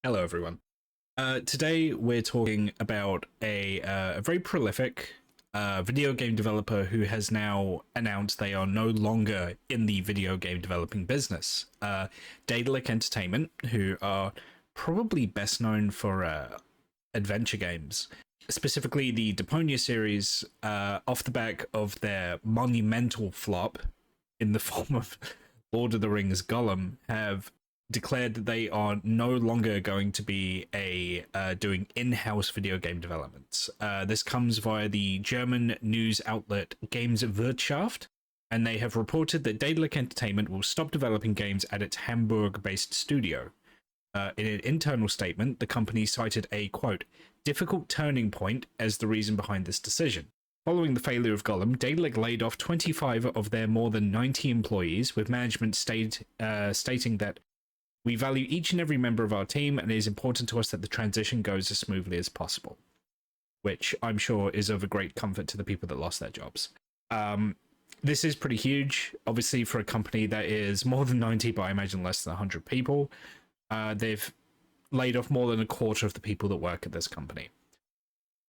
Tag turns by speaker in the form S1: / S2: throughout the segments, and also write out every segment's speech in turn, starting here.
S1: Hello, everyone. Today we're talking about a very prolific video game developer who has now announced they are no longer in the video game developing business. Daedalic Entertainment, who are probably best known for adventure games, specifically the Deponia series, off the back of their monumental flop in the form of Lord of the Rings Gollum, have declared that they are no longer going to be doing in-house video game developments. This comes via the German news outlet Gameswirtschaft, and they have reported that Daedalic Entertainment will stop developing games at its Hamburg-based studio. In an internal statement, the company cited a, quote, difficult turning point as the reason behind this decision. Following the failure of Gollum, Daedalic laid off 25 of their more than 90 employees, with management stating that we value each and every member of our team, and it is important to us that the transition goes as smoothly as possible, which I'm sure is of a great comfort to the people that lost their jobs. This is pretty huge, obviously, for a company that is more than 90, but I imagine less than 100 people. They've laid off more than a quarter of the people that work at this company.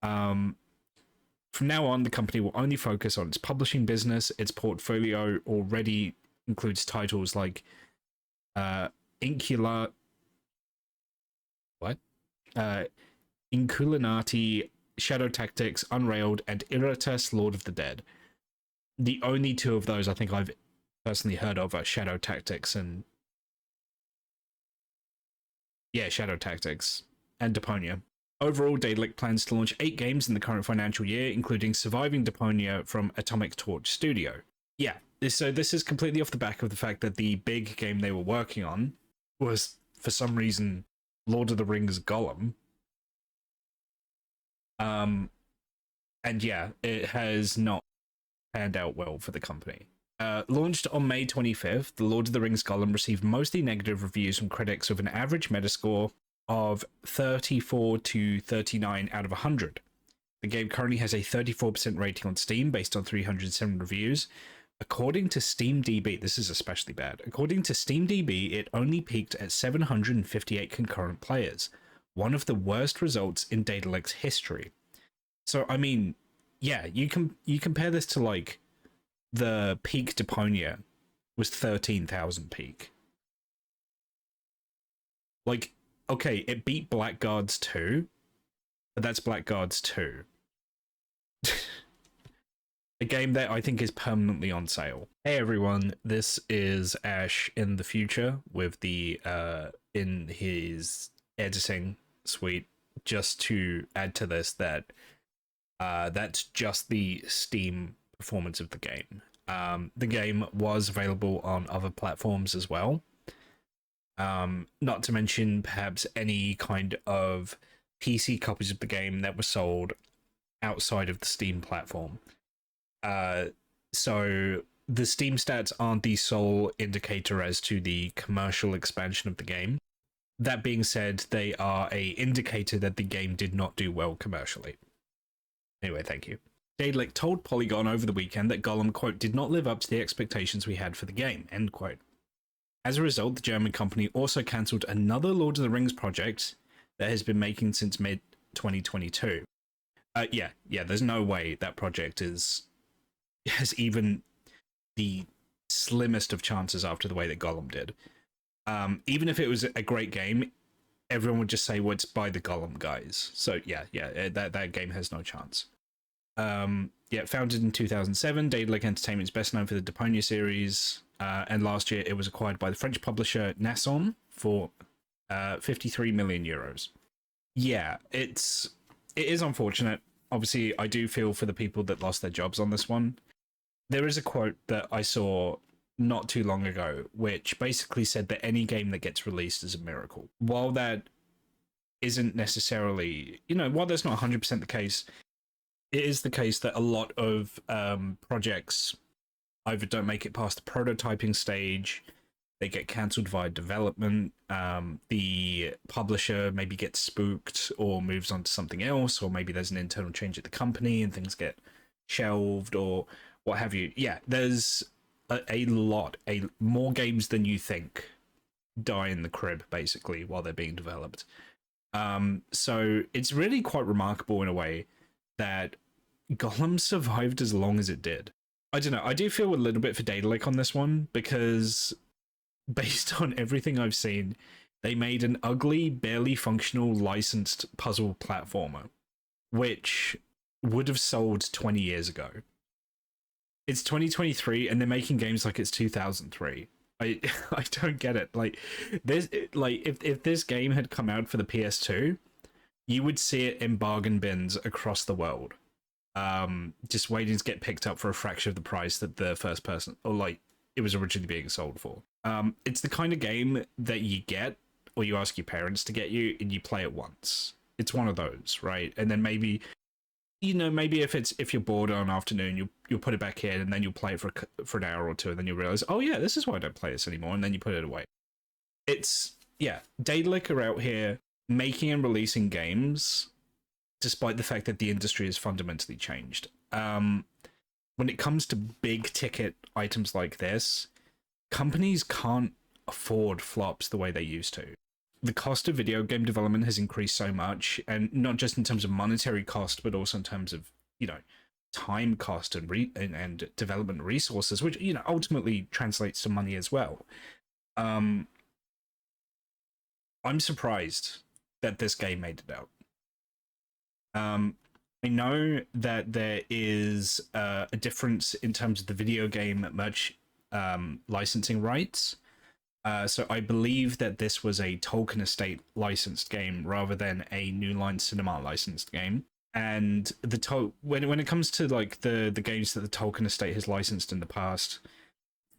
S1: From now on, the company will only focus on its publishing business. Its portfolio already includes titles like Inculinati, Shadow Tactics, Unrailed, and Iratus, Lord of the Dead. The only two of those I think I've personally heard of are Shadow Tactics and Shadow Tactics and Deponia. Overall, Daedalic plans to launch 8 games in the current financial year, including Surviving Deponia from Atomic Torch Studio. Yeah, so this is completely off the back of the fact that the big game they were working on was, for some reason, Lord of the Rings Gollum. And yeah, it has not panned out well for the company. Launched on May 25th, The Lord of the Rings Gollum received mostly negative reviews from critics with an average Metascore of 34 to 39 out of 100. The game currently has a 34% rating on Steam based on 307 reviews. According to SteamDB, this is especially bad. According to SteamDB, it only peaked at 758 concurrent players, one of the worst results in Daedalic's history. So, I mean, yeah, you compare this to like the peak Deponia was 13,000 peak. Like, okay, it beat Blackguards 2, but that's Blackguards 2. A game that I think is permanently on sale. Hey everyone, this is Ash in the future with the in his editing suite. Just to add to this, that that's just the Steam performance of the game. The game was available on other platforms as well. Not to mention perhaps any kind of PC copies of the game that were sold outside of the Steam platform. So the Steam stats aren't the sole indicator as to the commercial expansion of the game. That being said, they are a indicator that the game did not do well commercially. Anyway, thank you. Daedalic told Polygon over the weekend that Gollum, quote, did not live up to the expectations we had for the game, end quote. As a result, the German company also cancelled another Lord of the Rings project that has been making since mid-2022. There's no way that project has even the slimmest of chances after the way that Gollum did. Even if it was a great game, everyone would just say, well, it's by the Gollum guys. So that game has no chance. Founded in 2007, Daedalic Entertainment is best known for the Deponia series, and last year it was acquired by the French publisher Nasson for 53 million euros. Yeah, it is unfortunate. Obviously, I do feel for the people that lost their jobs on this one. There is a quote that I saw not too long ago, which basically said that any game that gets released is a miracle. While that isn't necessarily, while that's not 100% the case, it is the case that a lot of projects either don't make it past the prototyping stage, they get cancelled via development, the publisher maybe gets spooked or moves on to something else, or maybe there's an internal change at the company and things get shelved or what have you. Yeah, there's a lot more games than you think die in the crib basically while they're being developed. So it's really quite remarkable in a way that Gollum survived as long as it did. I don't know. I do feel a little bit for Daedalic on this one because based on everything I've seen, they made an ugly, barely functional licensed puzzle platformer, which would have sold 20 years ago. It's 2023 and they're making games like it's 2003. I don't get it. Like this, like if this game had come out for the PS2, you would see it in bargain bins across the world. Just waiting to get picked up for a fraction of the price that the first person or like it was originally being sold for. It's the kind of game that you get or you ask your parents to get you and you play it once. It's one of those, right? And then maybe, you know, maybe if you're bored on an afternoon, you'll put it back in and then you'll play it for an hour or two and then you'll realize, oh yeah, this is why I don't play this anymore, and then you put it away. It's, yeah, Daedalic are out here making and releasing games despite the fact that the industry has fundamentally changed. When it comes to big ticket items like this, companies can't afford flops the way they used to. The cost of video game development has increased so much, and not just in terms of monetary cost, but also in terms of, you know, time cost and development resources, which, you know, ultimately translates to money as well. I'm surprised that this game made it out. I know that there is a difference in terms of the video game merch licensing rights. So I believe that this was a Tolkien Estate licensed game rather than a New Line Cinema licensed game. And when it comes to like the games that the Tolkien Estate has licensed in the past,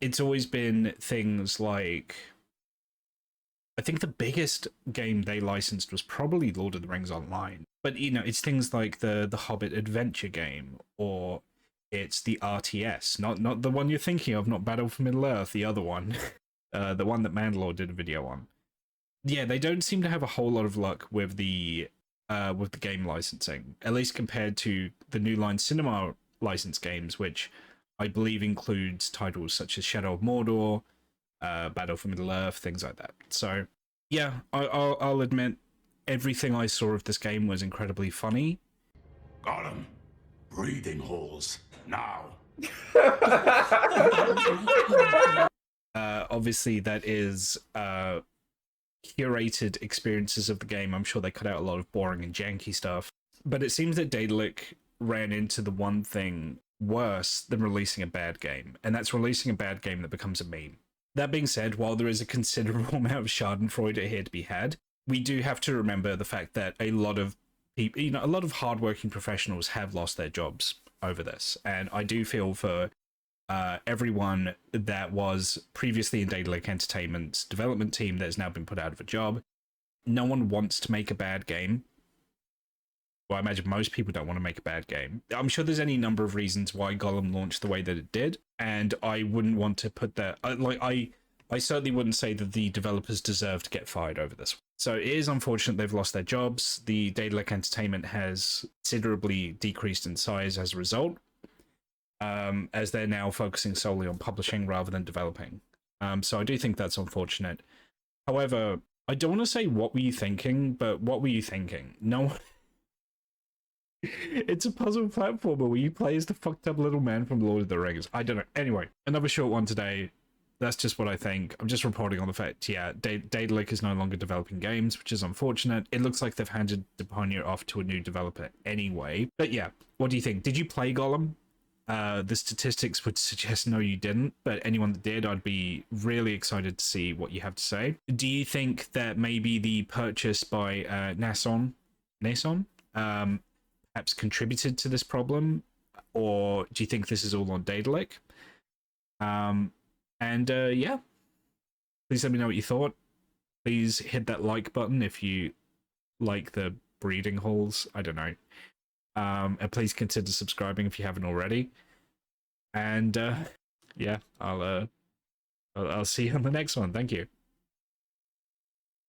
S1: it's always been things like, I think the biggest game they licensed was probably Lord of the Rings Online. But, you know, it's things like the Hobbit adventure game, or it's the RTS, not the one you're thinking of, not Battle for Middle-earth, the other one, the one that Mandalore did a video on. Yeah, they don't seem to have a whole lot of luck with the game licensing, at least compared to the New Line Cinema licensed games, which I believe includes titles such as Shadow of Mordor, Battle for Middle-earth, things like that. So, yeah, I'll admit, everything I saw of this game was incredibly funny.
S2: Gollum, breathing holes, now.
S1: Obviously, that is curated experiences of the game. I'm sure they cut out a lot of boring and janky stuff. But it seems that Daedalic ran into the one thing worse than releasing a bad game, and that's releasing a bad game that becomes a meme. That being said, while there is a considerable amount of schadenfreude here to be had, we do have to remember the fact that a lot of people, you know, a lot of hardworking professionals have lost their jobs over this. And I do feel for everyone that was previously in Daedalic Entertainment's development team that has now been put out of a job. No one wants to make a bad game. Well, I imagine most people don't want to make a bad game. I'm sure there's any number of reasons why Gollum launched the way that it did, and I wouldn't want to put that... I certainly wouldn't say that the developers deserve to get fired over this. So it is unfortunate they've lost their jobs. The Daedalic Entertainment has considerably decreased in size as a result, as they're now focusing solely on publishing rather than developing. So I do think that's unfortunate. However, I don't want to say what were you thinking, but what were you thinking? No. It's a puzzle platformer where you play as the fucked up little man from Lord of the Rings. I don't know. Anyway, another short one today. That's just what I think. I'm just reporting on the fact, yeah, Daedalic is no longer developing games, which is unfortunate. It looks like they've handed the pioneer off to a new developer anyway. But yeah, what do you think? Did you play Gollum? The statistics would suggest no, you didn't. But anyone that did, I'd be really excited to see what you have to say. Do you think that maybe the purchase by Nason perhaps contributed to this problem? Or do you think this is all on Daedalic? Yeah, please let me know what you thought. Please hit that like button if you like the breeding holes. I don't know. And please consider subscribing if you haven't already. And yeah, I'll see you on the next one. Thank you.